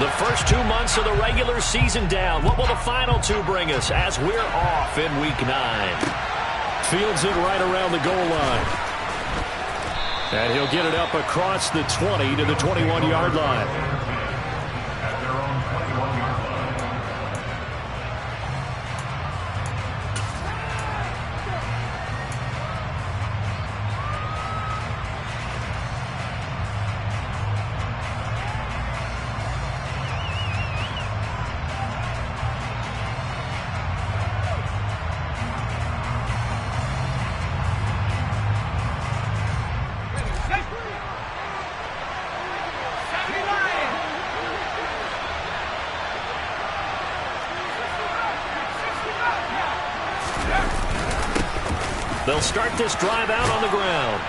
The first 2 months of the regular season down. What will the final 2 bring us as we're off in Week 9? Fields it right around the goal line. And he'll get it up across the 20 to the 21-yard line. They'll start this drive out on the ground.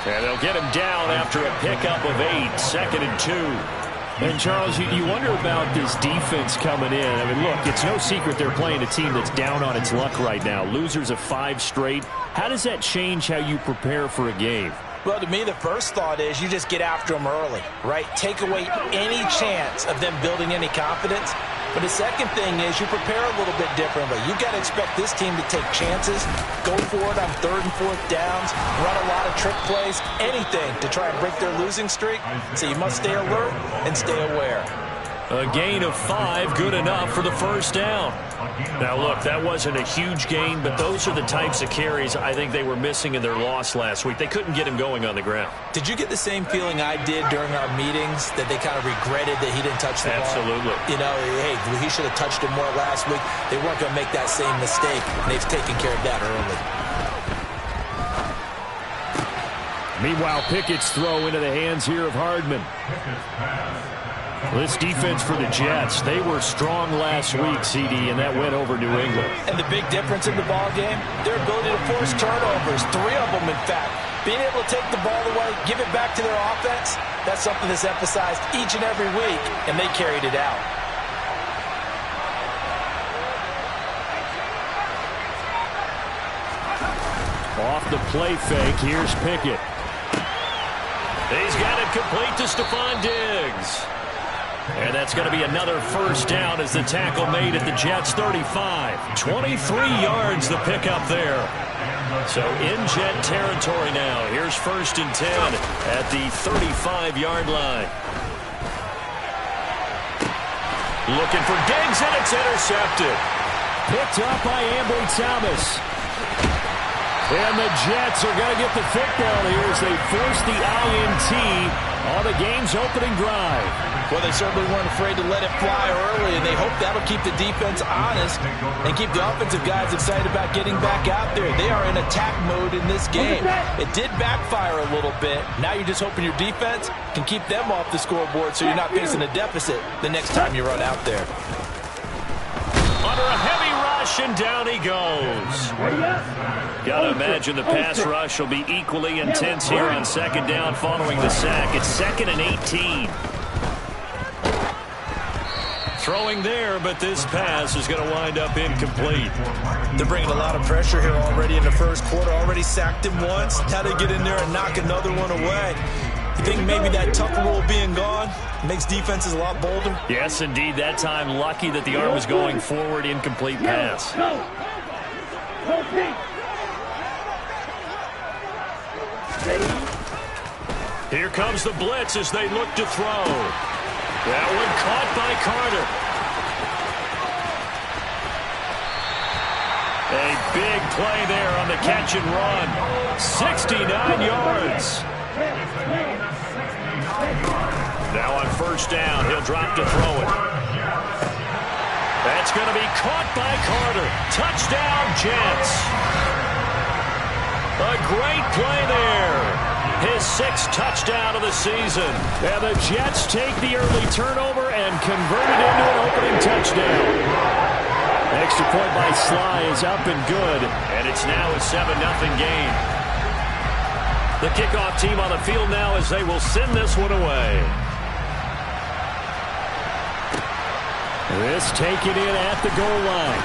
And they'll get him down after a pickup of 8, 2nd and 2. And, Charles, you wonder about this defense coming in. I mean, look, it's no secret they're playing a team that's down on its luck right now. Losers of 5 straight. How does that change how you prepare for a game? Well, to me, the first thought is you just get after them early, right? Take away any chance of them building any confidence. But the second thing is you prepare a little bit differently. You've got to expect this team to take chances, go for it on 3rd and 4th downs, run a lot of trick plays, anything to try and break their losing streak. So you must stay alert and stay aware. A gain of 5, good enough for the first down. Now, look, that wasn't a huge gain, but those are the types of carries I think they were missing in their loss last week. They couldn't get him going on the ground. Did you get the same feeling I did during our meetings, that they kind of regretted that he didn't touch the ball? Absolutely. You know, hey, he should have touched him more last week. They weren't going to make that same mistake, and they've taken care of that early. Meanwhile, Pickett's throw into the hands here of Hardman. This defense for the Jets, they were strong last week, CD, and that went over New England. And the big difference in the ball game, their ability to force turnovers, 3 of them, in fact. Being able to take the ball away, give it back to their offense, that's something that's emphasized each and every week, and they carried it out. Off the play fake, here's Pickett. He's got it complete to Stephon Diggs. And that's going to be another first down as the tackle made at the Jets' 35. 23 yards the pickup there. So in Jet territory now. Here's 1st and 10 at the 35-yard line. Looking for Diggs, and it's intercepted. Picked up by Ambry Thomas. And the Jets are going to get the football here as they force the INT on the game's opening drive. Well, they certainly weren't afraid to let it fly early, and they hope that'll keep the defense honest and keep the offensive guys excited about getting back out there. They are in attack mode in this game. It did backfire a little bit. Now you're just hoping your defense can keep them off the scoreboard so you're not facing a deficit the next time you run out there. Under a heavy rush, and down he goes. Got to imagine the pass rush will be equally intense here on 2nd down following the sack. It's 2nd and 18. Throwing there, but this pass is going to wind up incomplete. They're bringing a lot of pressure here already in the first quarter. Already sacked him once. Now they get in there and knock another one away. You think maybe that tougher rule being gone makes defenses a lot bolder? Yes, indeed. That time, lucky that the arm was going forward. Incomplete pass. Here comes the blitz as they look to throw. That one caught by Carter. A big play there on the catch and run. 69 yards. Now on 1st down, he'll drop to throw it. That's going to be caught by Carter. Touchdown, Jets. A great play there. His 6th touchdown of the season. And the Jets take the early turnover and convert it into an opening touchdown. Extra point by Sly is up and good. And it's now a 7-0 game. The kickoff team on the field now as they will send this one away. This taken in at the goal line.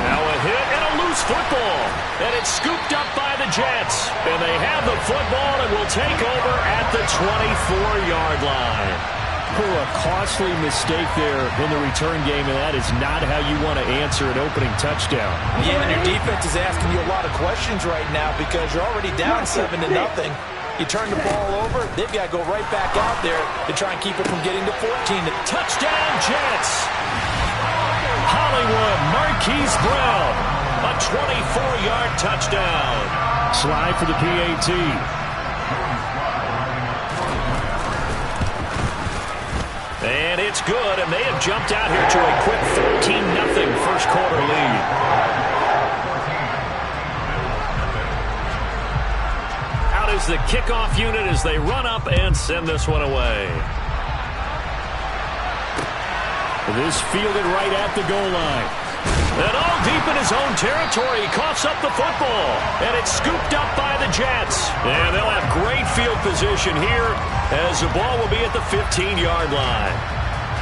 Now a hit and a loose football. And it's scooped up by the Jets. And they have the football and will take over at the 24-yard line. A costly mistake there in the return game, and that is not how you want to answer an opening touchdown. Yeah, and your defense is asking you a lot of questions right now because you're already down 7-0. You turn the ball over, they've got to go right back out there to try and keep it from getting to 14. Touchdown, Jets! Hollywood, Marquise Brown, a 24-yard touchdown. Slide for the PAT. And it's good, and they have jumped out here to a quick 14-0 first quarter lead. Out is the kickoff unit as they run up and send this one away. This fielded right at the goal line. And all deep in his own territory, he coughs up the football. And it's scooped up by the Jets. And they'll have great field position here as the ball will be at the 15-yard line.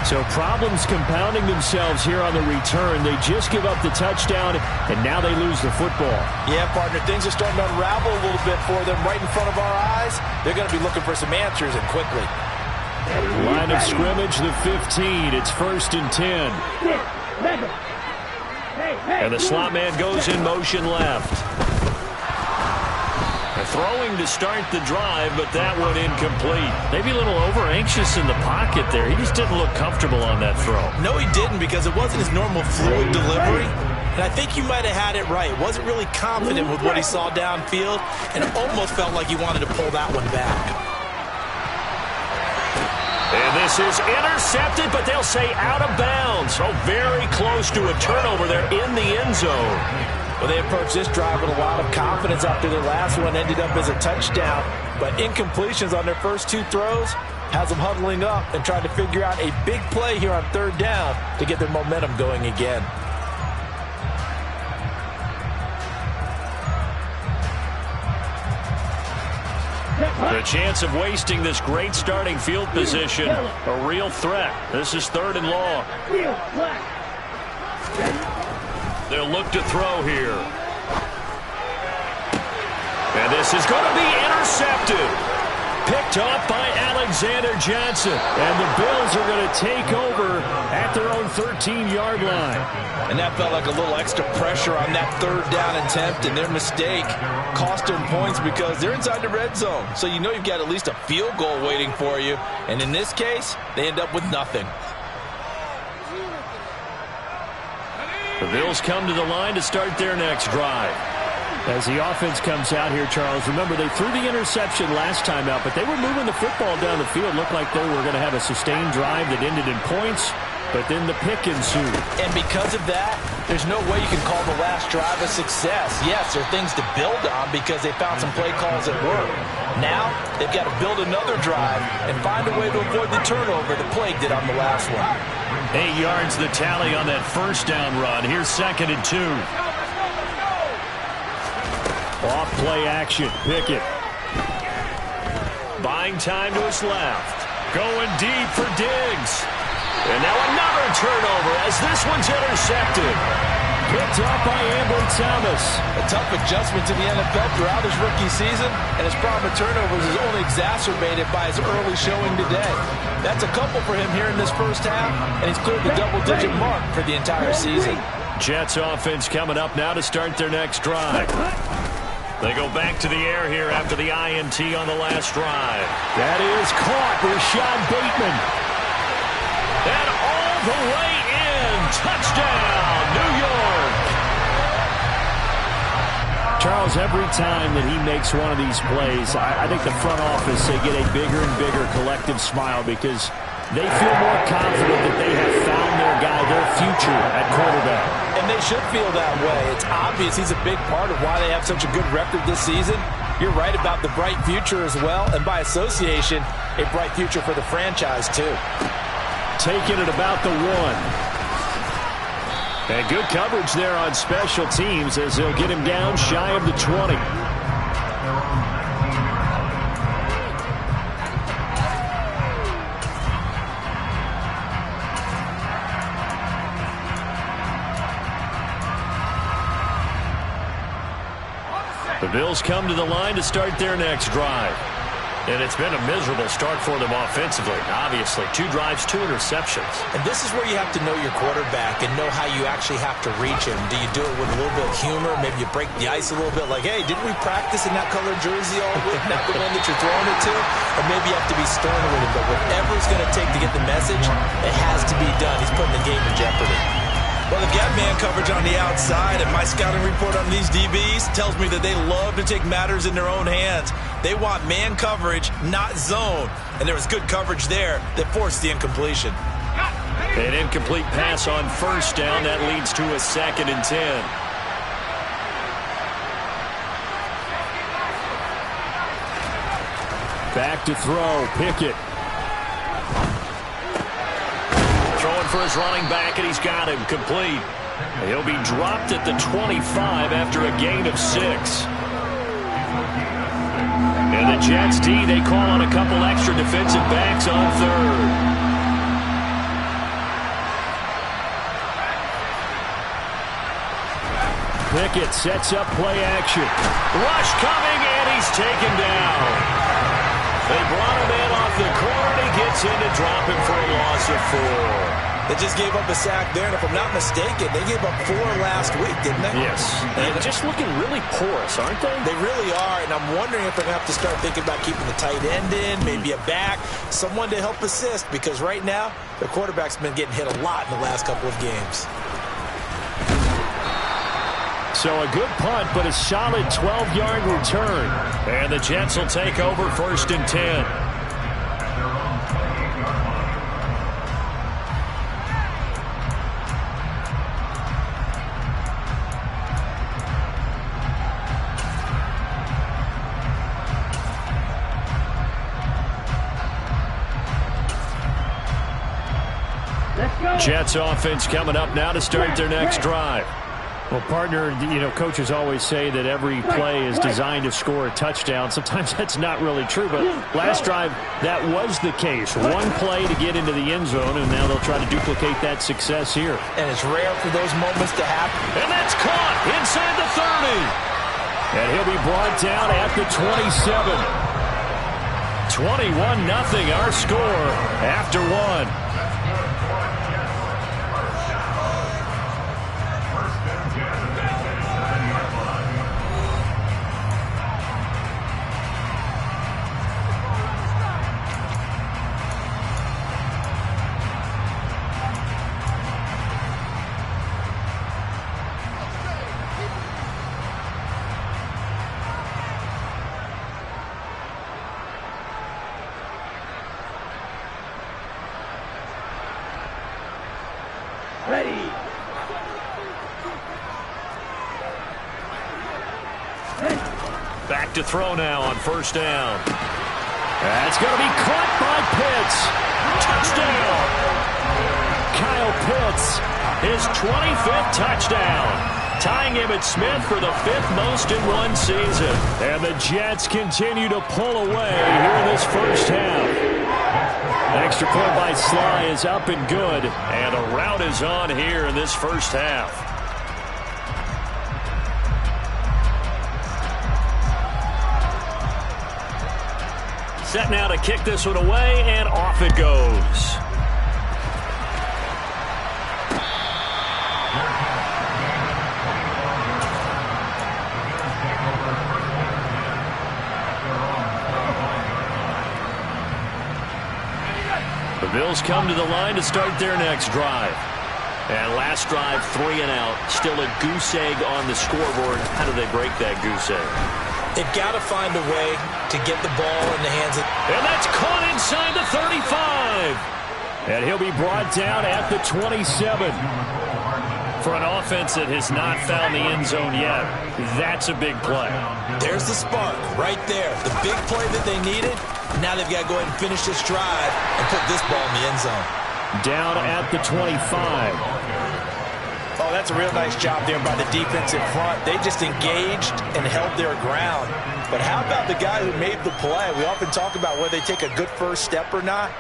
So problems compounding themselves here on the return. They just give up the touchdown, and now they lose the football. Yeah, partner, things are starting to unravel a little bit for them right in front of our eyes. They're going to be looking for some answers, and quickly. Line of scrimmage, the 15. It's 1st and 10. And the slot man goes in motion left. Throwing to start the drive, but that one incomplete. Maybe a little over-anxious in the pocket there. He just didn't look comfortable on that throw. No, he didn't, because it wasn't his normal fluid delivery. And I think you might have had it right. Wasn't really confident with what he saw downfield, and it almost felt like he wanted to pull that one back. And this is intercepted, but they'll say out of bounds. So very close to a turnover there in the end zone. Well, they approached this drive with a lot of confidence after their last one ended up as a touchdown. But incompletions on their first 2 throws has them huddling up and trying to figure out a big play here on 3rd down to get their momentum going again. The chance of wasting this great starting field position, a real threat. This is 3rd and long. They'll look to throw here. And this is going to be intercepted. Picked off by Alexander Johnson. And the Bills are going to take over at their own 13-yard line. And that felt like a little extra pressure on that 3rd down attempt, and their mistake cost them points because they're inside the red zone. So you know you've got at least a field goal waiting for you. And in this case, they end up with nothing. The Bills come to the line to start their next drive. As the offense comes out here, Charles, remember they threw the interception last time out, but they were moving the football down the field. Looked like they were going to have a sustained drive that ended in points, but then the pick ensued. And because of that, there's no way you can call the last drive a success. Yes, there are things to build on because they found some play calls that work. Now, they've got to build another drive and find a way to avoid the turnover the play did on the last one. 8 yards the tally on that first down run. Here's 2nd and 2. Off play action. Pickett. Buying time to his left. Going deep for Diggs. And now another turnover as this one's intercepted. Picked off by Ambry Thomas. A tough adjustment to the NFL throughout his rookie season, and his problem with turnovers is only exacerbated by his early showing today. That's a couple for him here in this first half, and he's cleared the double-digit mark for the entire season. Jets offense coming up now to start their next drive. They go back to the air here after the INT on the last drive. That is caught. Rashad Bateman. And all the way in. Touchdown, New York. Charles, every time that he makes one of these plays, I think the front office, they get a bigger and bigger collective smile because they feel more confident that they have found their guy, their future at quarterback. And they should feel that way. It's obvious he's a big part of why they have such a good record this season. You're right about the bright future as well, and by association, a bright future for the franchise too. Taking it about the 1. And good coverage there on special teams as they'll get him down shy of the 20. The Bills come to the line to start their next drive. And it's been a miserable start for them offensively, obviously. 2 drives, 2 interceptions. And this is where you have to know your quarterback and know how you actually have to reach him. Do you do it with a little bit of humor? Maybe you break the ice a little bit like, hey, didn't we practice in that colored jersey all week? Not the one that you're throwing it to? Or maybe you have to be stern with him. But whatever it's going to take to get the message, it has to be done. He's putting the game in jeopardy. Well, they've got man coverage on the outside, and my scouting report on these DBs tells me that they love to take matters in their own hands. They want man coverage, not zone. And there was good coverage there that forced the incompletion. An incomplete pass on first down. That leads to a 2nd and 10. Back to throw. Pickett. Throwing for his running back, and he's got him complete. He'll be dropped at the 25 after a gain of 6. And the Jets D, they call on a couple extra defensive backs on 3rd. Pickett sets up play action. Rush coming, and he's taken down. They brought him in off the corner. He gets in to drop him for a loss of 4. They just gave up a sack there, and if I'm not mistaken, they gave up 4 last week, didn't they? Yes. And just looking really porous, aren't they? They really are, and I'm wondering if they're going to have to start thinking about keeping the tight end in, maybe a back, someone to help assist, because right now, their quarterback's been getting hit a lot in the last couple of games. So a good punt, but a solid 12-yard return. And the Jets will take over 1st and 10. Jets offense coming up now to start their next drive. Well, partner, coaches always say that every play is designed to score a touchdown. Sometimes that's not really true, but last drive, that was the case. One play to get into the end zone, and now they'll try to duplicate that success here. And it's rare for those moments to happen. And that's caught inside the 30. And he'll be brought down at the 27. 21-0 our score after 1. Back to throw now on 1st down. That's going to be caught by Pitts. Touchdown. Kyle Pitts, his 25th touchdown, tying Emmitt Smith for the 5th most in one season. And the Jets continue to pull away here in this first half. An extra point by Sly is up and good, and a rout is on here in this first half. Set now to kick this one away, and off it goes. The Bills come to the line to start their next drive. And last drive, 3 and out. Still a goose egg on the scoreboard. How do they break that goose egg? They've got to find a way to get the ball in the hands of... And that's caught inside the 35. And he'll be brought down at the 27. For an offense that has not found the end zone yet, that's a big play. There's the spark right there. The big play that they needed. Now they've got to go ahead and finish this drive and put this ball in the end zone. Down at the 25. Oh, that's a real nice job there by the defense in front. They just engaged and held their ground. But how about the guy who made the play? We often talk about whether they take a good first step or not.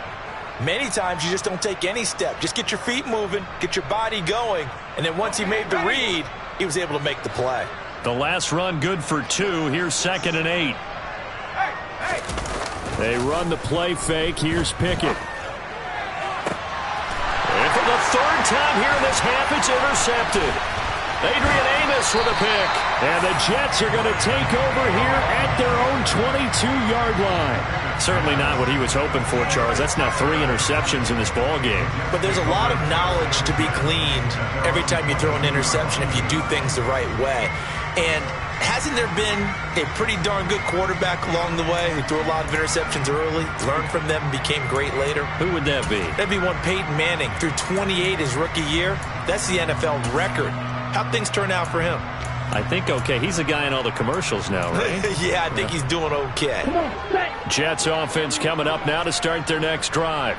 Many times you just don't take any step. Just get your feet moving, get your body going, and then once he made the read, he was able to make the play. The last run good for 2. Here's 2nd and 8. They run the play fake. Here's Pickett. And for the third time here in this half, it's intercepted. Adrian Amos with a pick. And the Jets are going to take over here at their own 22-yard line. Certainly not what he was hoping for, Charles. That's now 3 interceptions in this ball game. But there's a lot of knowledge to be gleaned every time you throw an interception if you do things the right way. And hasn't there been a pretty darn good quarterback along the way who threw a lot of interceptions early, learned from them, and became great later? Who would that be? That'd be one Peyton Manning. Threw 28 his rookie year. That's the NFL record. How'd things turn out for him? I think okay. He's a guy in all the commercials now, right? Yeah, I think he's doing okay. Jets offense coming up now to start their next drive.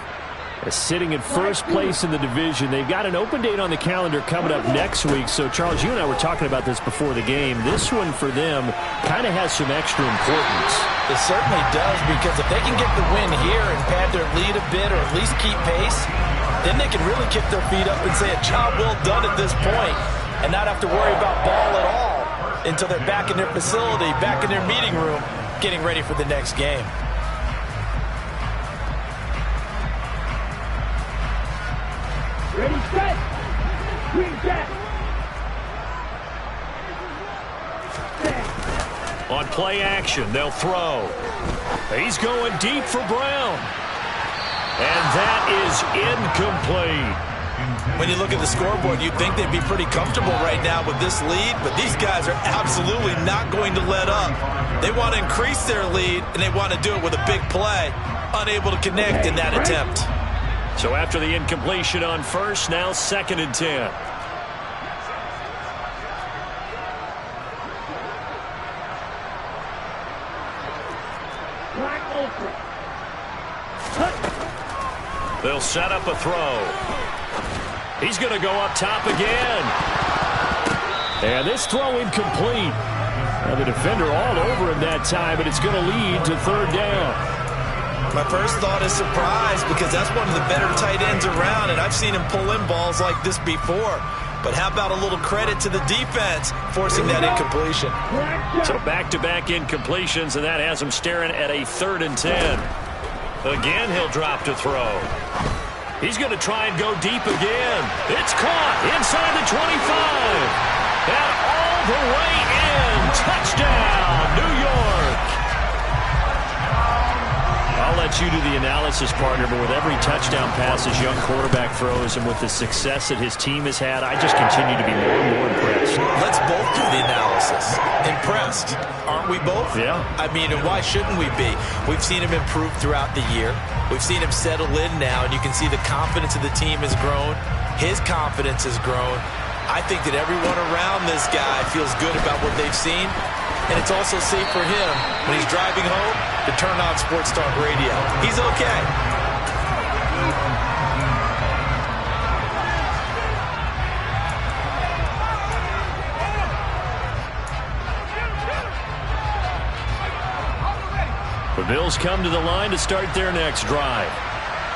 Sitting in first place in the division. They've got an open date on the calendar coming up next week. So, Charles, you and I were talking about this before the game. This one for them kind of has some extra importance. It certainly does, because if they can get the win here and pad their lead a bit or at least keep pace, then they can really kick their feet up and say a job well done at this point and not have to worry about ball at all until they're back in their facility, back in their meeting room, getting ready for the next game. Ready, set. Green set. On play action, they'll throw. He's going deep for Brown. And that is incomplete. When you look at the scoreboard, you'd think they'd be pretty comfortable right now with this lead, but these guys are absolutely not going to let up. They want to increase their lead, and they want to do it with a big play. Unable to connect in that attempt. So after the incompletion on first, now 2nd and 10. They'll set up a throw. He's going to go up top again. And this throw incomplete. Now the defender all over him that time, but it's going to lead to 3rd down. My first thought is surprise, because that's one of the better tight ends around, and I've seen him pull in balls like this before. But how about a little credit to the defense forcing that incompletion? So back-to-back incompletions, and that has him staring at a 3rd and 10. Again, he'll drop to throw. He's going to try and go deep again. It's caught inside the 25. And all the way in. Touchdown, New York. I'll let you do the analysis, partner, but with every touchdown pass his young quarterback throws and with the success that his team has had, I just continue to be more and more impressed. Let's both do the analysis. Impressed, aren't we both? Yeah. I mean, and why shouldn't we be? We've seen him improve throughout the year. We've seen him settle in now, and you can see the confidence of the team has grown. His confidence has grown. I think that everyone around this guy feels good about what they've seen. And it's also safe for him when he's driving home to turn on Sports Talk Radio. He's okay. The Bills come to the line to start their next drive.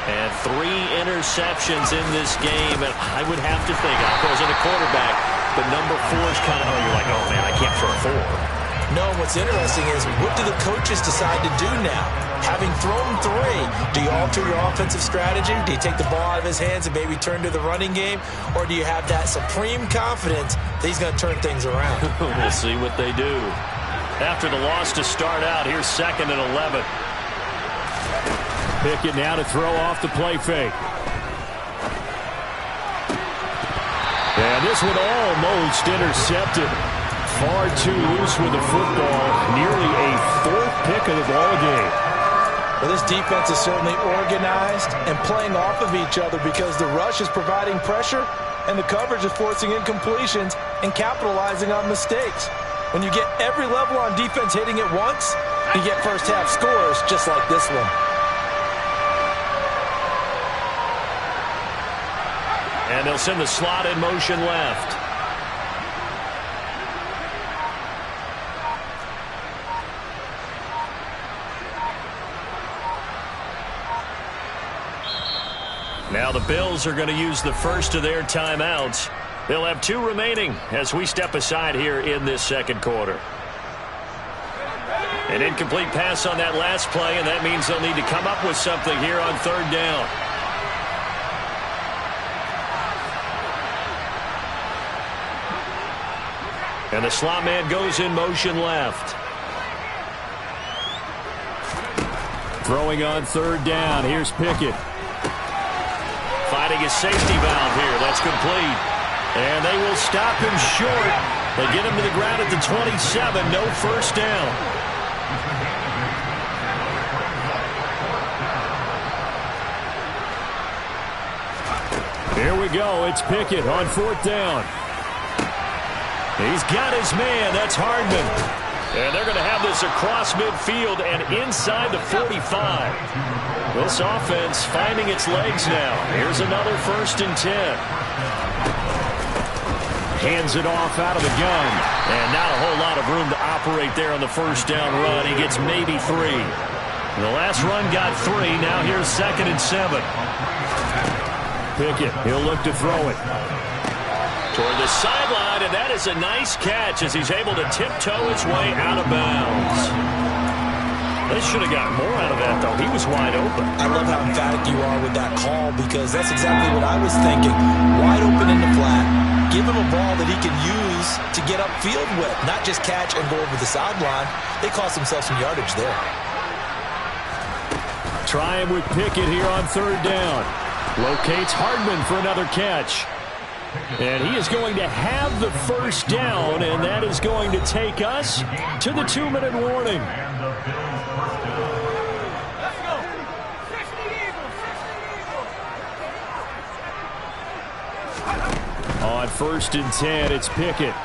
And 3 interceptions in this game. And I would have to think, I was in a quarterback, but number 4 is kind of, you're like, oh, man, I can't throw 4. No, what's interesting is, what do the coaches decide to do now? Having thrown 3, do you alter your offensive strategy? Do you take the ball out of his hands and maybe turn to the running game? Or do you have that supreme confidence that he's going to turn things around? We'll see what they do. After the loss to start out, here's 2nd and 11. Pickett now to throw off the play fake. And this one almost intercepted. Far too loose with the football. Nearly a 4th pick of the ball game. Well, this defense is certainly organized and playing off of each other, because the rush is providing pressure and the coverage is forcing incompletions and capitalizing on mistakes. When you get every level on defense hitting at once, you get first half scores just like this one. And they'll send the slot in motion left. Now the Bills are going to use the first of their timeouts. They'll have 2 remaining as we step aside here in this 2nd quarter. An incomplete pass on that last play, and that means they'll need to come up with something here on third down. And the slot man goes in motion left. Throwing on third down. Here's Pickett. Finding his safety valve here. That's complete. And they will stop him short. They get him to the ground at the 27. No first down. Here we go. It's Pickett on fourth down. He's got his man. That's Hardman. And they're going to have this across midfield and inside the 45. This offense finding its legs now. Here's another 1st and 10. Hands it off out of the gun. And not a whole lot of room to operate there on the first down run. He gets maybe 3. The last run got 3. Now here's 2nd and 7. Pickett, he'll look to throw it. Toward the sideline, and that is a nice catch as he's able to tiptoe his way out of bounds. They should have gotten more out of that, though. He was wide open. I love how emphatic you are with that call because that's exactly what I was thinking. Wide open in the flat. Give him a ball that he can use to get upfield with, not just catch and go over the sideline. They cost themselves some yardage there. Try him with Pickett here on third down. Locates Hardman for another catch. And he is going to have the first down, and that is going to take us to the 2-minute warning. On 1st and 10, it's Pickett.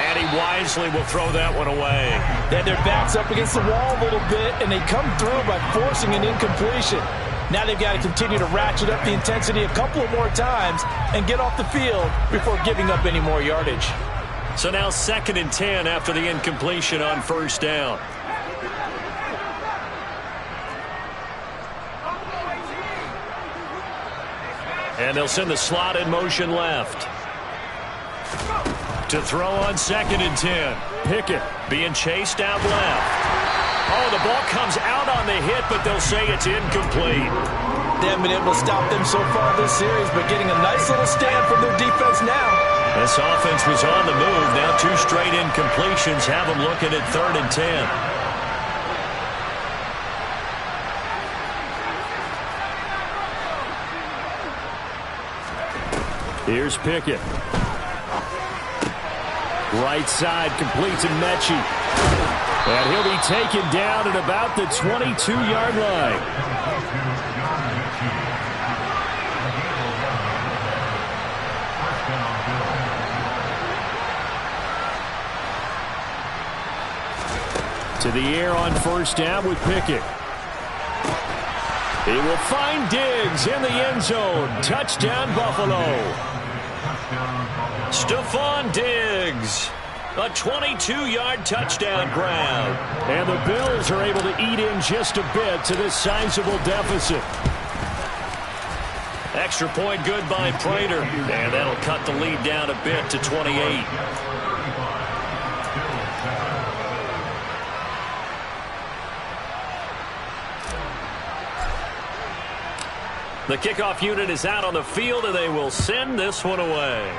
And he wisely will throw that one away. Then their back's up against the wall a little bit, and they come through by forcing an incompletion. Now they've got to continue to ratchet up the intensity a couple of more times and get off the field before giving up any more yardage. So now 2nd and 10 after the incompletion on first down. And they'll send the slot in motion left. To throw on 2nd and 10. Pickett being chased out left. Oh, the ball comes out on the hit, but they'll say it's incomplete. They haven't been able to stop them so far this series, but getting a nice little stand from their defense now. This offense was on the move. Now 2 straight incompletions have them looking at 3rd and 10. Here's Pickett. Right side completes to Mechie. And he'll be taken down at about the 22-yard line. To the air on first down with Pickett. He will find Diggs in the end zone. Touchdown, Buffalo. Stephon Diggs. A 22-yard touchdown grab. And the Bills are able to eat in just a bit to this sizable deficit. Extra point good by Prater. And that'll cut the lead down a bit to 28. The kickoff unit is out on the field, and they will send this one away.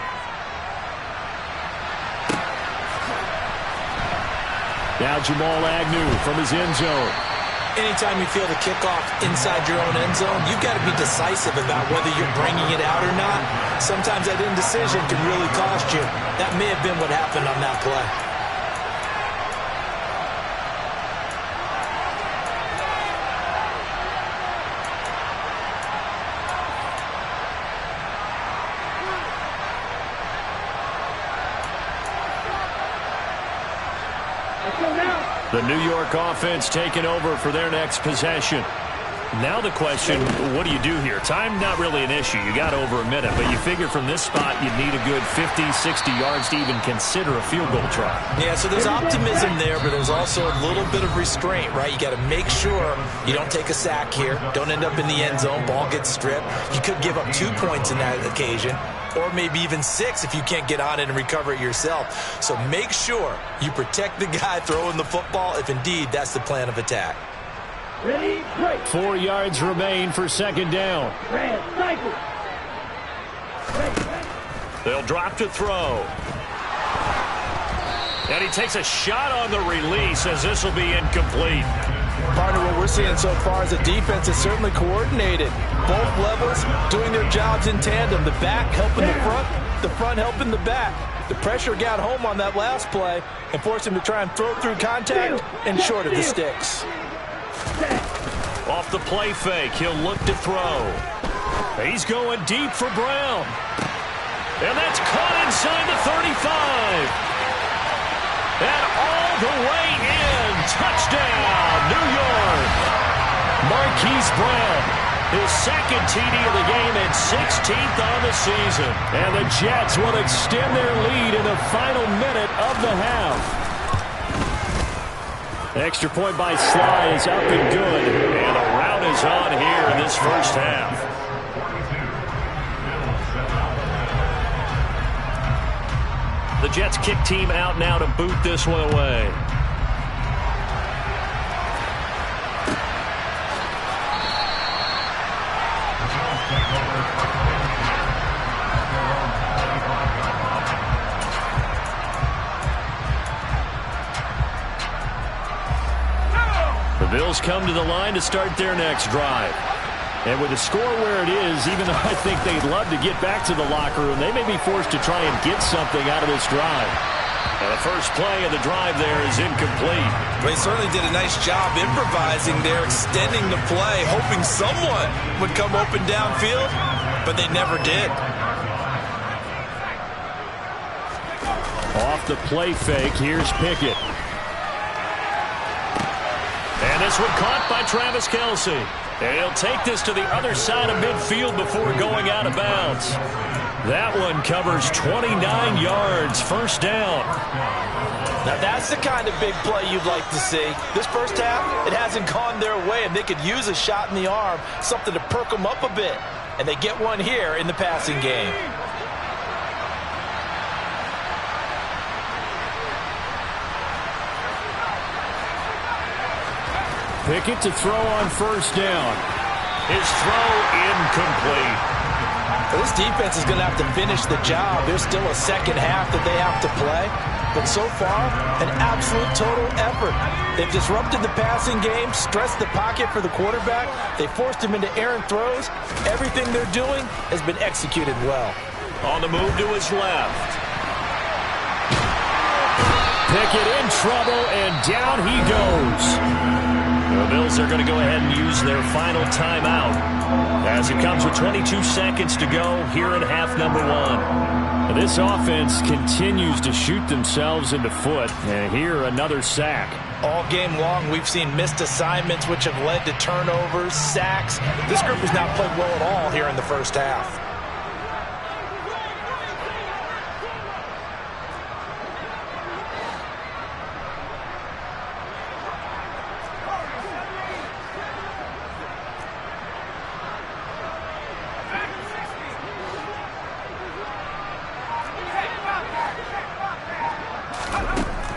Now Jamal Agnew from his end zone. Anytime you feel the kickoff inside your own end zone, you've got to be decisive about whether you're bringing it out or not. Sometimes that indecision can really cost you. That may have been what happened on that play. The New York offense taking over for their next possession. Now the question, what do you do here? Time, not really an issue. You got over a minute, but you figure from this spot you'd need a good 50, 60 yards to even consider a field goal try. Yeah, so there's optimism there, but there's also a little bit of restraint, right? You got to make sure you don't take a sack here. Don't end up in the end zone. Ball gets stripped. You could give up 2 points in that occasion, or maybe even 6 if you can't get on it and recover it yourself. So make sure you protect the guy throwing the football if indeed that's the plan of attack. Ready, break. 4 yards remain for second down. Red, cycle. They'll drop to throw. And he takes a shot on the release as this will be incomplete. Partner, what we're seeing so far is the defense is certainly coordinated. Both levels doing their jobs in tandem. The back helping the front helping the back. The pressure got home on that last play and forced him to try and throw through contact and short of the sticks. Off the play fake, he'll look to throw. He's going deep for Brown. And that's caught inside the 35. And all the way in. Touchdown, New York. Marquise Brown, his second TD of the game and 16th on the season. And the Jets will extend their lead in the final minute of the half. Extra point by Sly is up and good. And a rout is on here in this first half. The Jets kick team out now to boot this one away. The Bills come to the line to start their next drive. And with the score where it is, even though I think they'd love to get back to the locker room, they may be forced to try and get something out of this drive. And the first play of the drive there is incomplete. They certainly did a nice job improvising there, extending the play, hoping someone would come open downfield, but they never did. Off the play fake, here's Pickett. And this one caught by Travis Kelce. And he'll take this to the other side of midfield before going out of bounds. That one covers 29 yards, first down. Now that's the kind of big play you'd like to see. This first half, it hasn't gone their way, and they could use a shot in the arm, something to perk them up a bit. And they get one here in the passing game. Pickett to throw on first down. His throw incomplete. Well, this defense is going to have to finish the job. There's still a second half that they have to play. But so far, an absolute total effort. They've disrupted the passing game, stressed the pocket for the quarterback. They forced him into errant throws. Everything they're doing has been executed well. On the move to his left. Pickett in trouble, and down he goes. The Bills are going to go ahead and use their final timeout as it comes with 22 seconds to go here in half number 1. This offense continues to shoot themselves in the foot, and here another sack. All game long, we've seen missed assignments which have led to turnovers, sacks. This group has not played well at all here in the first half.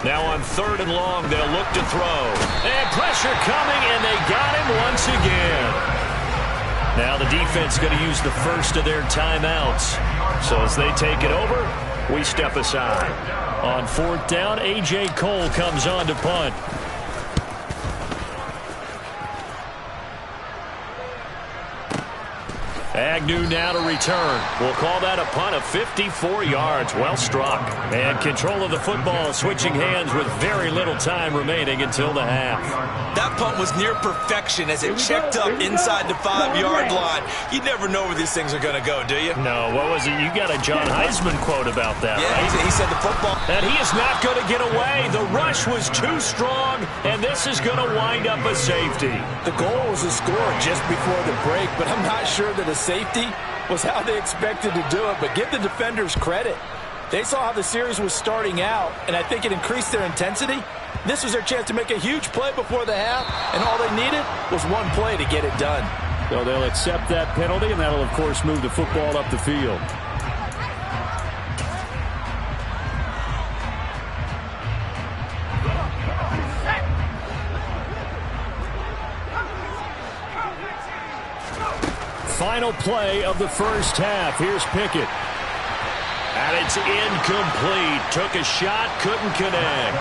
Now on 3rd and long, they'll look to throw. And pressure coming, and they got him once again. Now the defense going to use the first of their timeouts. So as they take it over, we step aside. On 4th down, A.J. Cole comes on to punt. Agnew now to return. We'll call that a punt of 54 yards. Well struck. And control of the football switching hands with very little time remaining until the half. That punt was near perfection as it checked up inside the 5-yard line. You never know where these things are going to go, do you? No, what was it? You got a John Heisman quote about that, yeah, right? He said the football. And he is not going to get away. The rush was too strong, and this is going to wind up a safety. The goal was a score just before the break, but I'm not sure that a safety was how they expected to do it. But give the defenders credit. They saw how the series was starting out, and I think it increased their intensity. This was their chance to make a huge play before the half, and all they needed was one play to get it done. So they'll accept that penalty, and that'll, of course, move the football up the field. Final play of the first half. Here's Pickett. And it's incomplete. Took a shot, couldn't connect.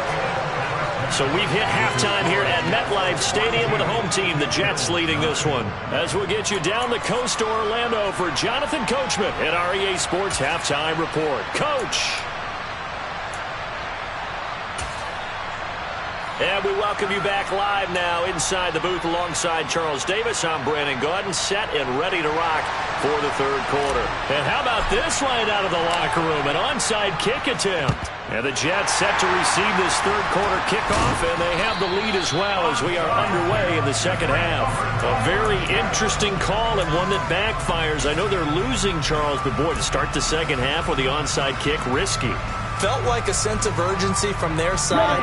So we've hit halftime here at MetLife Stadium with the home team, the Jets, leading this one. As we'll get you down the coast to Orlando for Jonathan Coachman at REA Sports Halftime Report. Coach. And we welcome you back live now inside the booth alongside Charles Davis. I'm Brandon Gaudin, set and ready to rock for the third quarter. And how about this right out of the locker room? An onside kick attempt. And the Jets set to receive this third quarter kickoff, and they have the lead as well as we are underway in the second half. A very interesting call and one that backfires. I know they're losing, Charles, but boy, to start the second half with the onside kick, risky. Felt like a sense of urgency from their side,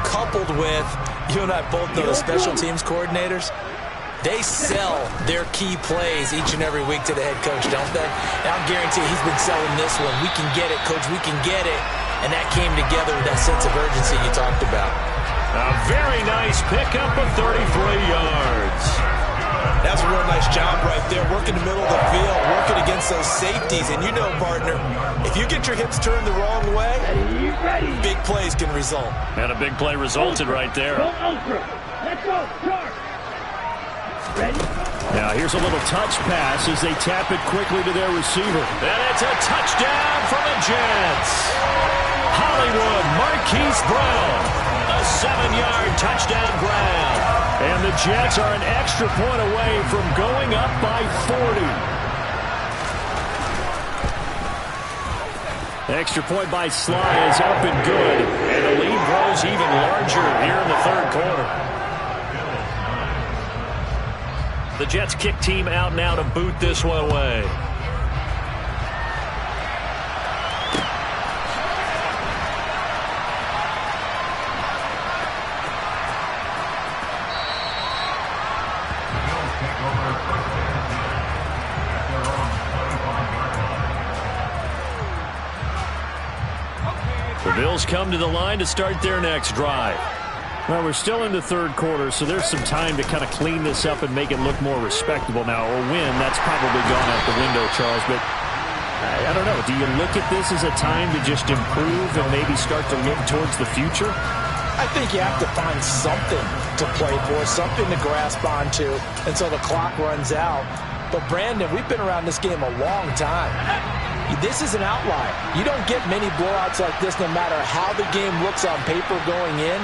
coupled with, you and I both know the special teams coordinators, they sell their key plays each and every week to the head coach, don't they? And I'll guarantee he's been selling this one. We can get it, coach, we can get it. And that came together with that sense of urgency you talked about. A very nice pickup of 33 yards. That's a real nice job right there, working the middle of the field, working against those safeties. And you know, partner, if you get your hips turned the wrong way, big plays can result. And a big play resulted right there. Let's go, Charge. Ready? Now here's a little touch pass as they tap it quickly to their receiver. And it's a touchdown for the Jets. Hollywood Marquise Brown. A 7-yard touchdown grab. And the Jets are an extra point away from going up by 40. Extra point by Sly is up and good. And the lead grows even larger here in the third quarter. The Jets kick team out now to boot this one away. The Bills come to the line to start their next drive. Well, we're still in the third quarter, so there's some time to kind of clean this up and make it look more respectable now. A win, that's probably gone out the window, Charles, but I don't know. Do you look at this as a time to just improve and maybe start to look towards the future? I think you have to find something to play for, something to grasp onto until the clock runs out. But, Brandon, we've been around this game a long time. This is an outlier. You don't get many blowouts like this no matter how the game looks on paper going in.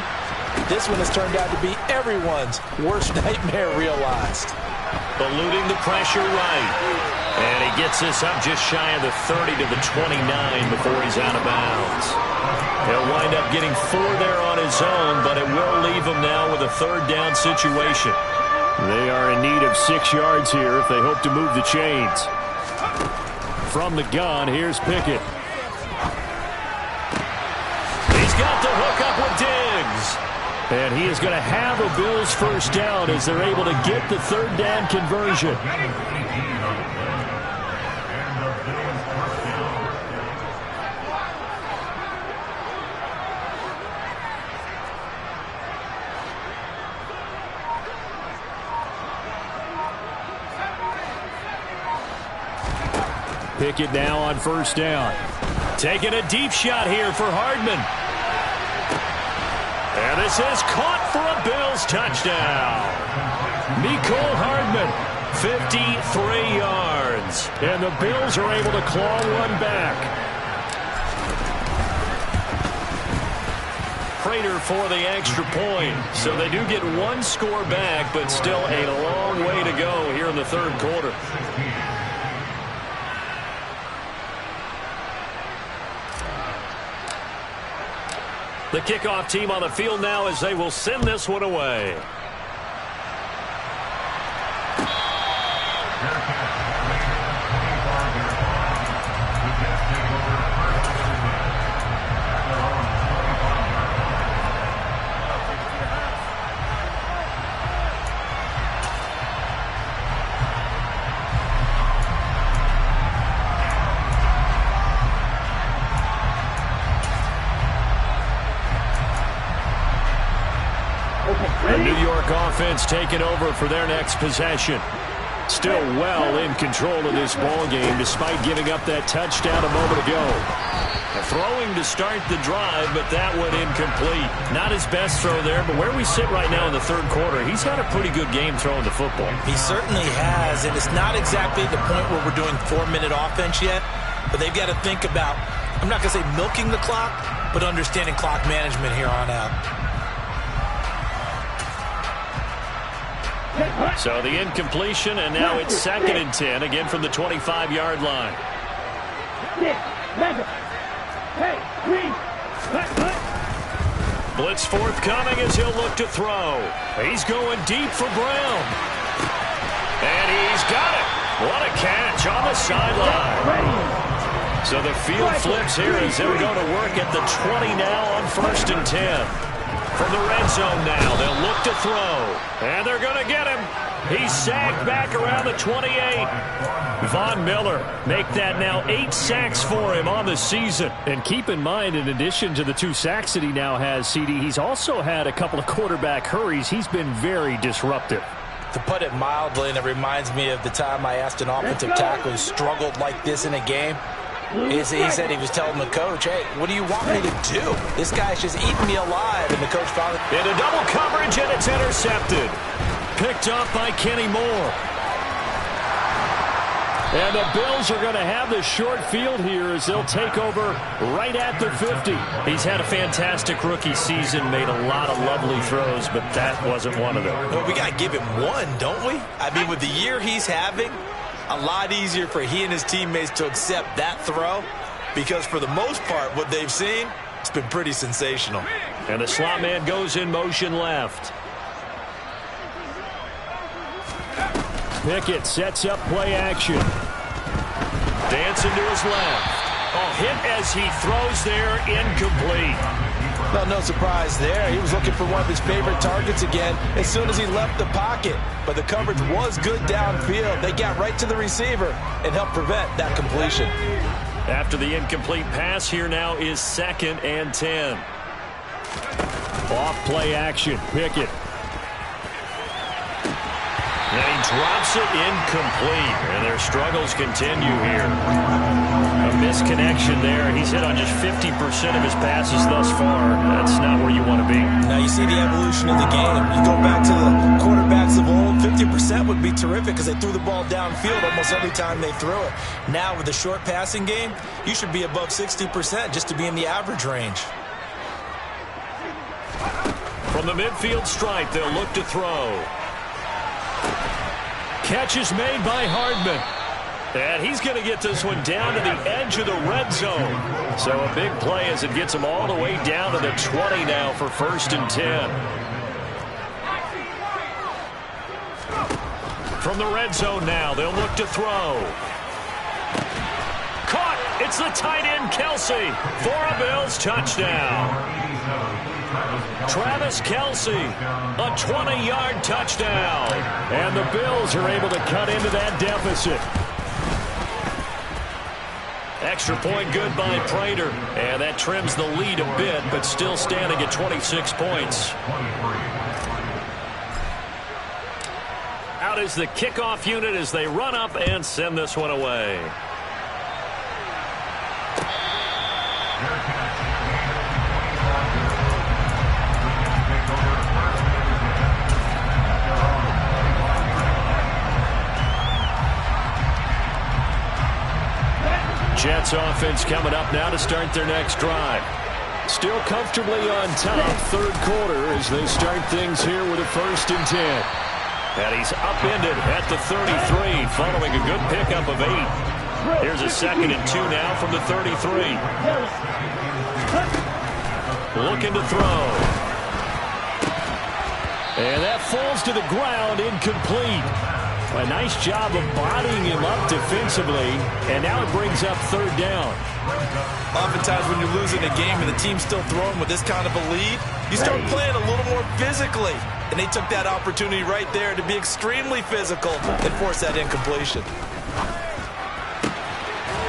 This one has turned out to be everyone's worst nightmare realized. Eluding the pressure right. And he gets this up just shy of the 30 to the 29 before he's out of bounds. He'll wind up getting 4 there on his own, but it will leave him now with a third down situation. They are in need of 6 yards here if they hope to move the chains. From the gun, here's Pickett. He's got the hook up with Diggs. And he is going to have a Bills first down as they're able to get the third down conversion. Pickett now on first down. Taking a deep shot here for Hardman. And this is caught for a Bills touchdown. Mecole Hardman 53 yards. And the Bills are able to claw one back. Prater for the extra point. So they do get one score back, but still a long way to go here in the third quarter. The kickoff team on the field now as they will send this one away. The New York offense taking over for their next possession. Still well in control of this ball game despite giving up that touchdown a moment ago. Throwing to start the drive, but that one incomplete. Not his best throw there, but where we sit right now in the third quarter, he's had a pretty good game throwing the football. He certainly has, and it's not exactly the point where we're doing 4-minute offense yet, but they've got to think about, I'm not going to say milking the clock, but understanding clock management here on out. So the incompletion, and now it's 2nd and 10, again from the 25-yard line. Blitz forthcoming as he'll look to throw. He's going deep for Brown. And he's got it. What a catch on the sideline. So the field flips here as they'll go to work at the 20 now on 1st and 10. From the red zone now, they'll look to throw. And they're going to get him. He's sacked back around the 28. Von Miller make that now 8 sacks for him on the season. And keep in mind, in addition to the 2 sacks that he now has, CD, he's also had a couple of quarterback hurries. He's been very disruptive. To put it mildly, and it reminds me of the time I asked an offensive tackle who struggled like this in a game. He said he was telling the coach, hey, what do you want me to do? This guy's just eating me alive. And the coach finally... Into double coverage, and it's intercepted. Picked up by Kenny Moore. And the Bills are going to have the short field here as they'll take over right at the 50. He's had a fantastic rookie season, made a lot of lovely throws, but that wasn't one of them. Well, we got to give him one, don't we? I mean, with the year he's having, a lot easier for he and his teammates to accept that throw because for the most part, what they've seen, it's been pretty sensational. And the slot man goes in motion left. Pickett sets up play action. Dancing to his left. Oh, hit as he throws there, incomplete. Well, no surprise there. He was looking for one of his favorite targets again as soon as he left the pocket. But the coverage was good downfield. They got right to the receiver and helped prevent that completion. After the incomplete pass, here now is 2nd and 10. Off play action, Pickett. And he drops it incomplete. And their struggles continue here. A misconnection there. He's hit on just 50% of his passes thus far. That's not where you want to be. Now you see the evolution of the game. You go back to the quarterbacks of old, 50% would be terrific because they threw the ball downfield almost every time they threw it. Now with the short passing game, you should be above 60% just to be in the average range. From the midfield stripe, they'll look to throw. Catch is made by Hardman. And he's going to get this one down to the edge of the red zone. So a big play as it gets him all the way down to the 20 now for 1st and 10. From the red zone now, they'll look to throw. Caught! It's the tight end, Kelsey, for a Bills touchdown. Travis Kelsey, a 20-yard touchdown. And the Bills are able to cut into that deficit. Extra point good by Prater. And that trims the lead a bit, but still standing at 26 points. Out is the kickoff unit as they run up and send this one away. Jets offense coming up now to start their next drive. Still comfortably on top, third quarter, as they start things here with a 1st and 10. And he's upended at the 33, following a good pickup of 8. Here's a 2nd and 2 now from the 33. Looking to throw. And that falls to the ground, incomplete. A nice job of bodying him up defensively, and now it brings up 3rd down. Oftentimes when you're losing a game and the team's still throwing with this kind of a lead, you start playing a little more physically. And they took that opportunity right there to be extremely physical and force that incompletion.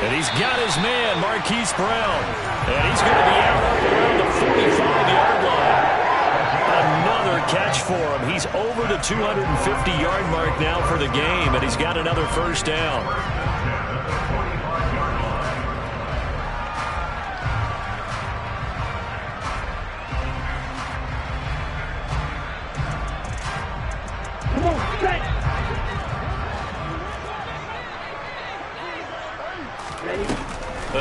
And he's got his man, Marquise Brown. And he's going to be out around the 45-yard line. Another catch for him. He's over the 250-yard mark now for the game, and he's got another 1st down. Come on, set. Ready?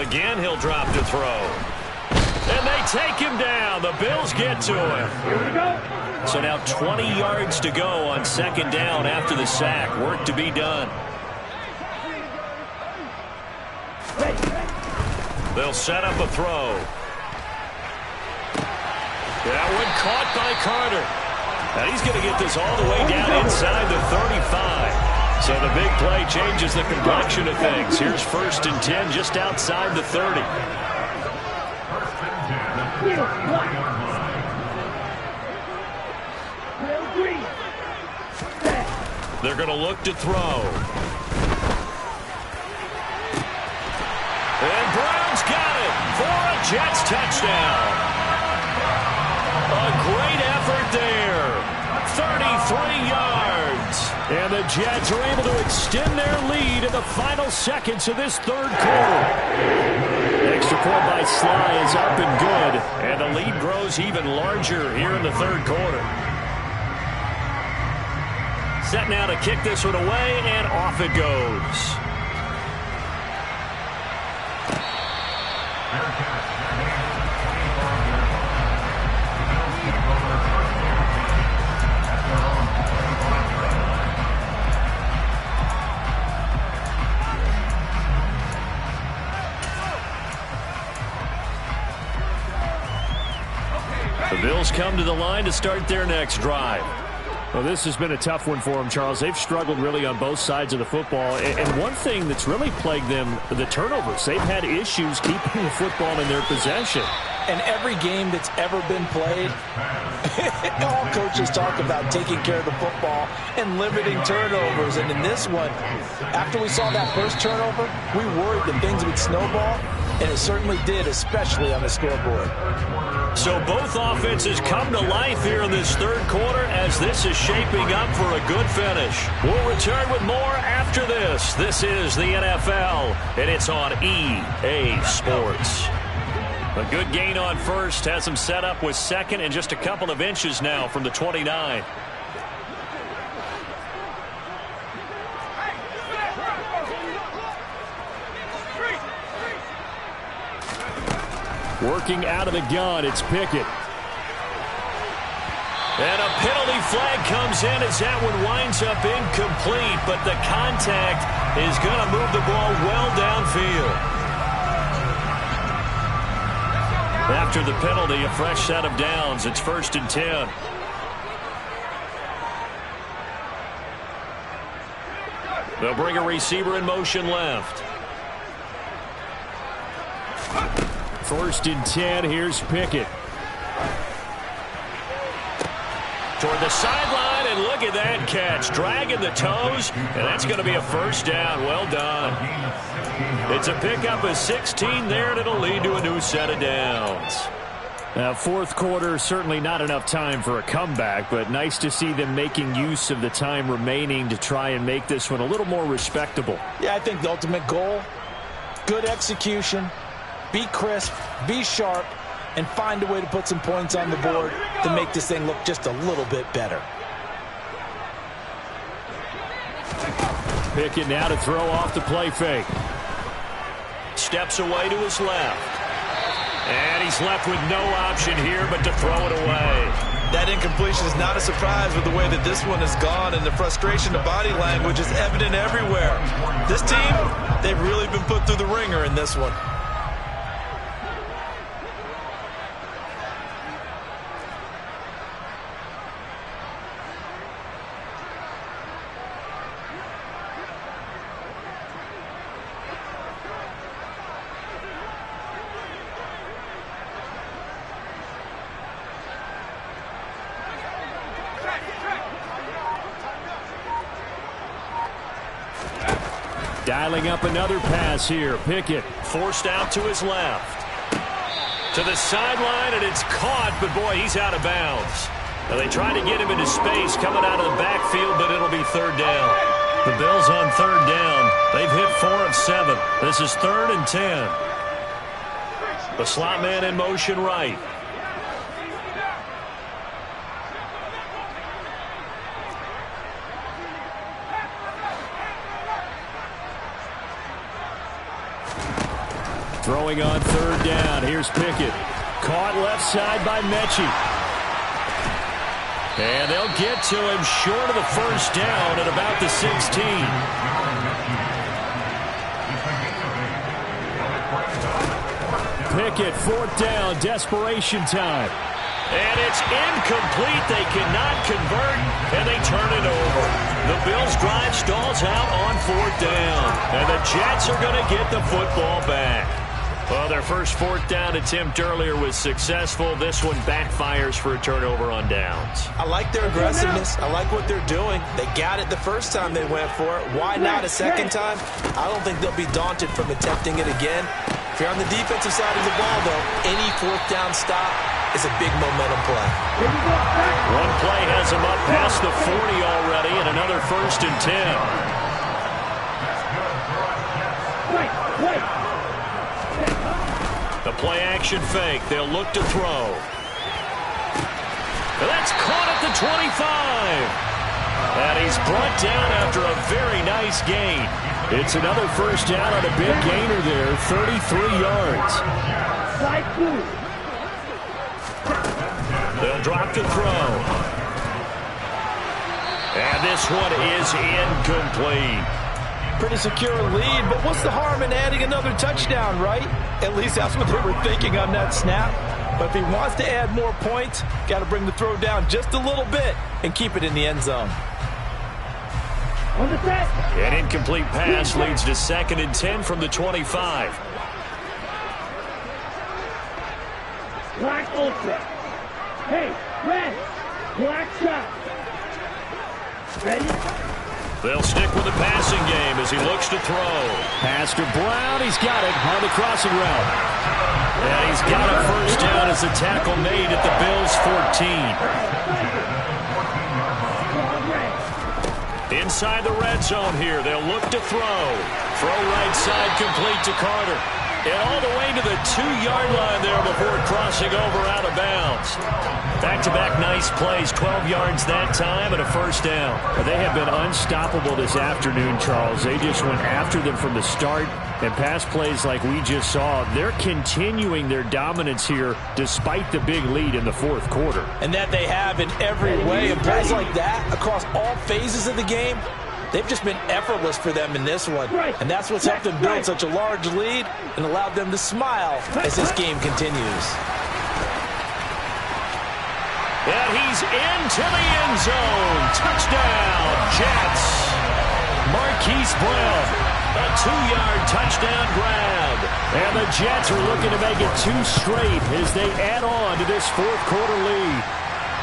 Again, he'll drop to throw. And they take him down. The Bills get to him. Here we go. So now 20 yards to go on 2nd down after the sack. Work to be done. They'll set up a throw. That one caught by Carter. And he's going to get this all the way down inside the 35. So the big play changes the complexion of things. Here's 1st and 10 just outside the 30. They're going to look to throw. And Brown's got it for a Jets touchdown. A great effort there. 33 yards. And the Jets are able to extend their lead in the final seconds of this 3rd quarter. Extra point by Sly is up and good. And the lead grows even larger here in the 3rd quarter. Set now to kick this one away, and off it goes. The Bills come to the line to start their next drive. Well, this has been a tough one for them, Charles. They've struggled really on both sides of the football. And one thing that's really plagued them, the turnovers. They've had issues keeping the football in their possession. And every game that's ever been played, all coaches talk about taking care of the football and limiting turnovers. And in this one, after we saw that first turnover, we worried that things would snowball, and it certainly did, especially on the scoreboard. So both offenses come to life here in this 3rd quarter as this is shaping up for a good finish. We'll return with more after this. This is the NFL, and it's on EA Sports. A good gain on 1st, has him set up with 2nd and just a couple of inches now from the 29. Working out of the gun, it's Pickett. And a penalty flag comes in as that one winds up incomplete, but the contact is going to move the ball well downfield. After the penalty, a fresh set of downs. It's 1st and 10. They'll bring a receiver in motion left. 1st and 10, here's Pickett. Toward the sideline, and look at that catch. Dragging the toes, and that's going to be a 1st down. Well done. It's a pickup of 16 there, and it'll lead to a new set of downs. Now, 4th quarter, certainly not enough time for a comeback, but nice to see them making use of the time remaining to try and make this one a little more respectable. Yeah, I think the ultimate goal, good execution, be crisp, be sharp, and find a way to put some points on the board to make this thing look just a little bit better. Pickett now to throw off the play fake. steps away to his left. And he's left with no option here but to throw it away. That incompletion is not a surprise with the way that this one has gone, and the frustration, the body language is evident everywhere. This team, they've really been put through the ringer in this one. Dialing up another pass here. Pickett forced out to his left. To the sideline, and it's caught, but boy, he's out of bounds. Now they try to get him into space coming out of the backfield, but it'll be third down. The Bills on third down. They've hit 4 of 7. This is 3rd and 10. The slot man in motion right. throwing on third down. Here's Pickett. Caught left side by Mechie. And they'll get to him short of the first down at about the 16. Pickett, fourth down, desperation time. And it's incomplete. They cannot convert, and they turn it over. The Bills' drive stalls out on fourth down, and the Jets are going to get the football back. Well, their first fourth down attempt earlier was successful. This one backfires for a turnover on downs. I like their aggressiveness. I like what they're doing. They got it the first time they went for it. Why not a second time? I don't think they'll be daunted from attempting it again. If you're on the defensive side of the ball, though, any fourth down stop is a big momentum play. One play has him up past the 40 already, and another 1st and 10. The play-action fake. They'll look to throw. That's caught at the 25. And he's brought down after a very nice gain. It's another first down on a big gainer there, 33 yards. They'll drop to throw. And this one is incomplete. Pretty secure lead, but what's the harm in adding another touchdown, right? At least that's what they were thinking on that snap. But if he wants to add more points, got to bring the throw down just a little bit and keep it in the end zone. An incomplete pass leads to 2nd and 10 from the 25. Black ultra. Hey, red. Black shot. Ready? They'll stick with the passing game as he looks to throw. Pass to Brown. He's got it on the crossing route. And he's got a first down as the tackle made at the Bills' 14. Inside the red zone here. They'll look to throw. Throw right side complete to Carter. And all the way to the 2-yard line there before crossing over out of bounds. Back-to-back nice plays, 12 yards that time and a first down. They have been unstoppable this afternoon, Charles. They just went after them from the start, and pass plays like we just saw, they're continuing their dominance here despite the big lead in the fourth quarter. And that they have in every way. And plays like that across all phases of the game, they've just been effortless for them in this one. And that's what's helped them build such a large lead and allowed them to smile as this game continues. And he's into the end zone. Touchdown, Jets. Marquise Brown, a 2-yard touchdown grab. And the Jets are looking to make it 2 straight as they add on to this fourth quarter lead.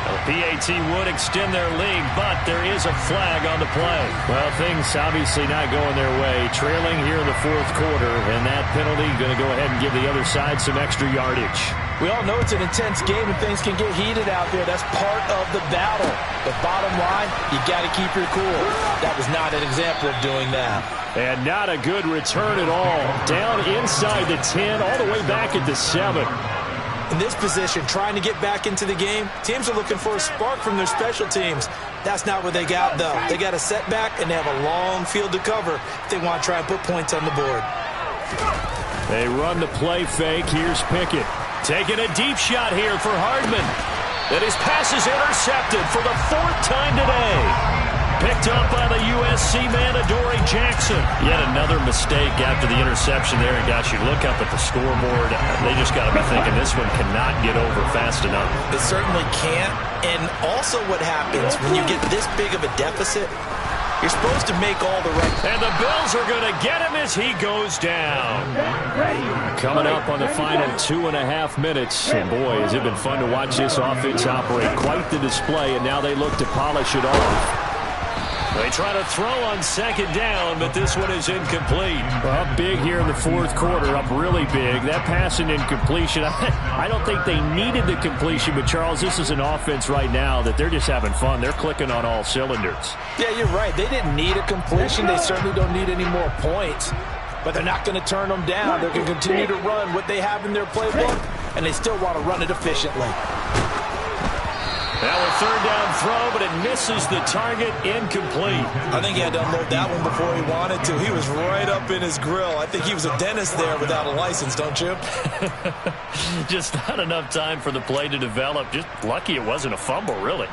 The PAT would extend their lead, but there is a flag on the play. Well, things obviously not going their way. Trailing here in the fourth quarter, and that penalty going to go ahead and give the other side some extra yardage. We all know it's an intense game and things can get heated out there. That's part of the battle. But bottom line, you got to keep your cool. That was not an example of doing that. And not a good return at all. Down inside the 10, all the way back at the 7. In this position, trying to get back into the game, teams are looking for a spark from their special teams. That's not what they got, though. They got a setback, and they have a long field to cover if they want to try and put points on the board. They run the play fake. Here's Pickett. Taking a deep shot here for Hardman. And his pass is intercepted for the 4th time today. Picked up by the USC man, Adoree Jackson. Yet another mistake after the interception there. And gosh, you look up at the scoreboard. They just got to be thinking this one cannot get over fast enough. It certainly can't. And also what happens when you get this big of a deficit, you're supposed to make all the right. And the Bills are going to get him as he goes down. Coming up on the final 2.5 minutes. And boy, has it been fun to watch this offense operate. Quite the display, and now they look to polish it off. They try to throw on 2nd down, but this one is incomplete. Well, up big here in the 4th quarter, up really big. That pass and incompletion, I don't think they needed the completion, but Charles, this is an offense right now that they're just having fun. They're clicking on all cylinders. Yeah, you're right. They didn't need a completion. They certainly don't need any more points, but they're not going to turn them down. They're going to continue to run what they have in their playbook, and they still want to run it efficiently. Now a 3rd down throw, but it misses the target, incomplete. I think he had to unload that one before he wanted to. He was right up in his grill. I think he was a dentist there without a license, don't you? Just not enough time for the play to develop. Just lucky it wasn't a fumble, really.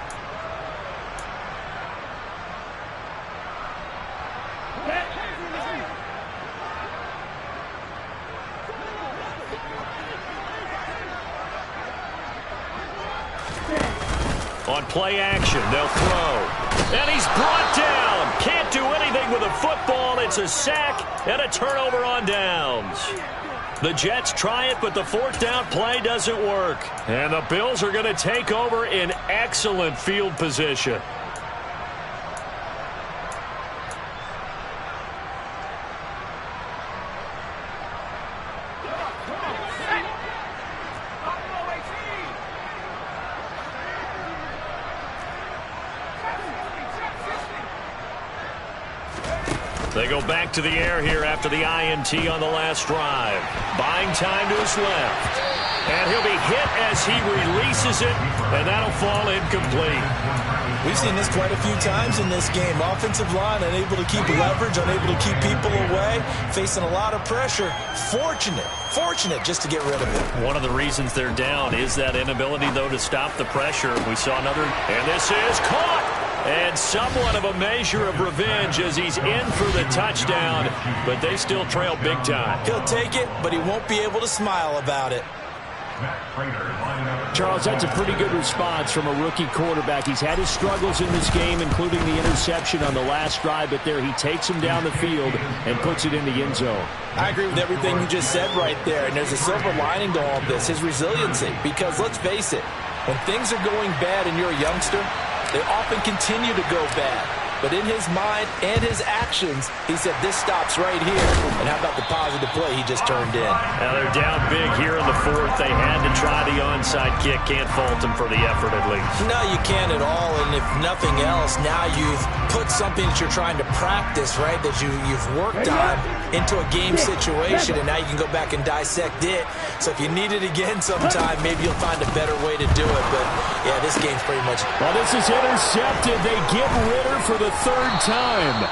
On play action, they'll throw. And he's brought down. Can't do anything with a football. It's a sack and a turnover on downs. The Jets try it, but the 4th down play doesn't work. And the Bills are going to take over in excellent field position. They go back to the air here after the INT on the last drive. Buying time to his left. And he'll be hit as he releases it, and that'll fall incomplete. We've seen this quite a few times in this game. Offensive line unable to keep leverage, unable to keep people away, facing a lot of pressure. Fortunate just to get rid of it. One of the reasons they're down is that inability, though, to stop the pressure. We saw another, and this is caught. And somewhat of a measure of revenge as he's in for the touchdown, but they still trail big time. He'll take it, but he won't be able to smile about it. Charles, that's a pretty good response from a rookie quarterback. He's had his struggles in this game, including the interception on the last drive, but there he takes him down the field and puts it in the end zone. I agree with everything you just said right there, and there's a silver lining to all of this, his resiliency, because let's face it, when things are going bad and you're a youngster, they often continue to go bad. But in his mind and his actions, he said, this stops right here. And how about the positive play he just turned in? Now they're down big here in the 4th. They had to try the onside kick. Can't fault them for the effort at least. No, you can't at all. And if nothing else, now you've put something that you're trying to practice, right, that you've worked on into a game situation. And now you can go back and dissect it. So if you need it again sometime, maybe you'll find a better way to do it. But, yeah, this game's pretty much... Well, this is intercepted. They get Ritter for the 3rd time.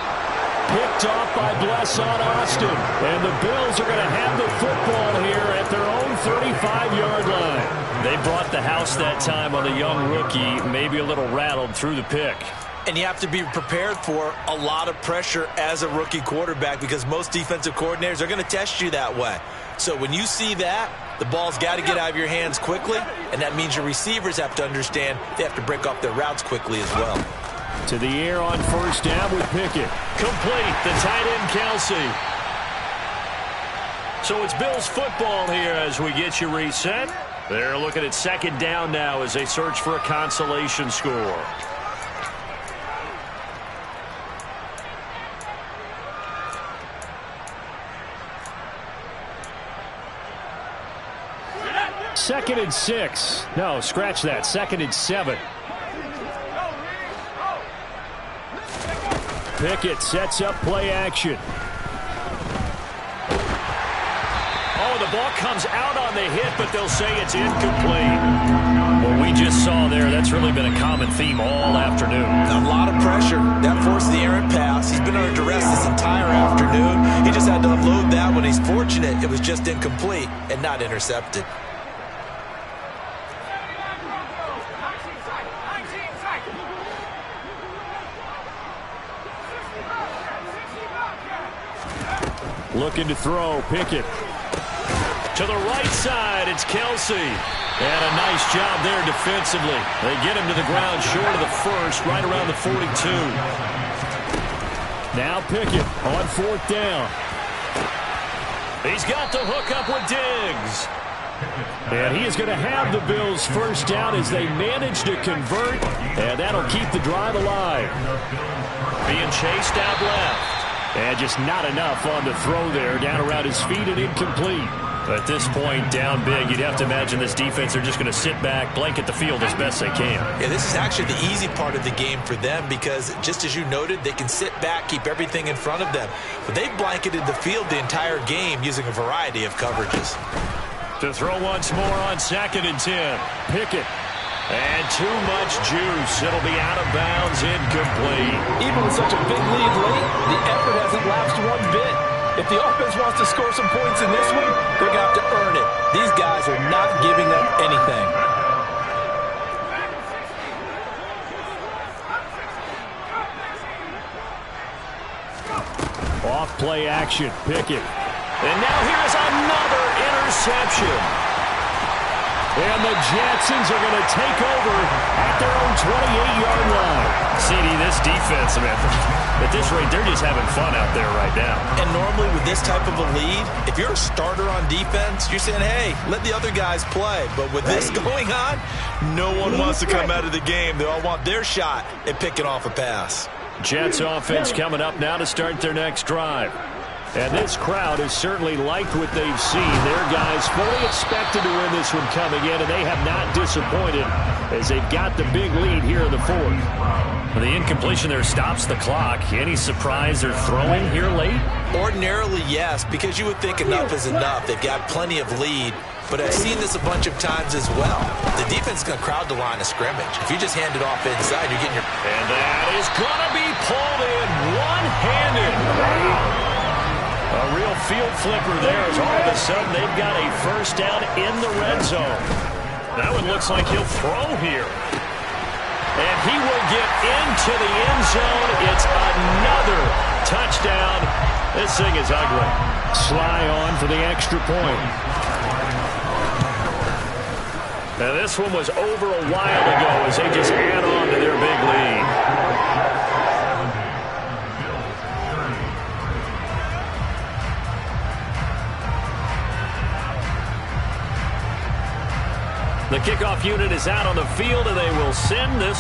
Picked off by Blesson Austin. And the Bills are going to have the football here at their own 35-yard line. They brought the house that time on the young rookie, maybe a little rattled through the pick. And you have to be prepared for a lot of pressure as a rookie quarterback because most defensive coordinators are going to test you that way. So when you see that, the ball's got to get out of your hands quickly, and that means your receivers have to understand they have to break off their routes quickly as well. To the air on 1st down with Pickett. Complete, the tight end Kelsey. So it's Bills football here as we get you reset. They're looking at 2nd down now as they search for a consolation score. Second and 6. No, scratch that. 2nd and 7. Pickett sets up play action. Oh, the ball comes out on the hit, but they'll say it's incomplete. What we just saw there, that's really been a common theme all afternoon. A lot of pressure. That forced the errant pass. He's been under duress this entire afternoon. He just had to unload that when he's fortunate. It was just incomplete and not intercepted. Looking to throw, Pickett. To the right side, it's Kelsey. And a nice job there defensively. They get him to the ground short of the first, right around the 42. Now Pickett on 4th down. He's got the hook up with Diggs. And he is going to have the Bills' first down as they manage to convert. And that'll keep the drive alive. Being chased out left. And just not enough on the throw there, down around his feet and incomplete. At this point, down big, you'd have to imagine this defense are just going to sit back, blanket the field as best they can. Yeah, this is actually the easy part of the game for them because, just as you noted, they can sit back, keep everything in front of them. But they've blanketed the field the entire game using a variety of coverages. To throw once more on 2nd and 10. Pickett. And too much juice. It'll be out of bounds, incomplete. Even with such a big lead late, the effort hasn't lapsed one bit. If the offense wants to score some points in this one, they're going to have to earn it. These guys are not giving them anything. Off play action, Pickett. And now here's another interception. And the Jetsons are going to take over at their own 28-yard line. CD, this defense, man, at this rate, they're just having fun out there right now. And normally with this type of a lead, if you're a starter on defense, you're saying, hey, let the other guys play. But with this going on, no one wants to come out of the game. They all want their shot at picking off a pass. Jets offense coming up now to start their next drive. And this crowd has certainly liked what they've seen. Their guys fully expected to win this one coming in, and they have not disappointed as they've got the big lead here in the 4th. Well, the incompletion there stops the clock. Any surprise they're throwing here late? Ordinarily, yes, because you would think enough is enough. They've got plenty of lead, but I've seen this a bunch of times as well. The defense is going to crowd the line of scrimmage. If you just hand it off inside, you're getting your... And that is going to be pulled in one-handed. A real field flipper there as all of a sudden they've got a first down in the red zone. That one looks like he'll throw here. And he will get into the end zone. It's another touchdown. This thing is ugly. Sly on for the extra point. Now this one was over a while ago as they just add on to their big lead. The kickoff unit is out on the field, and they will send this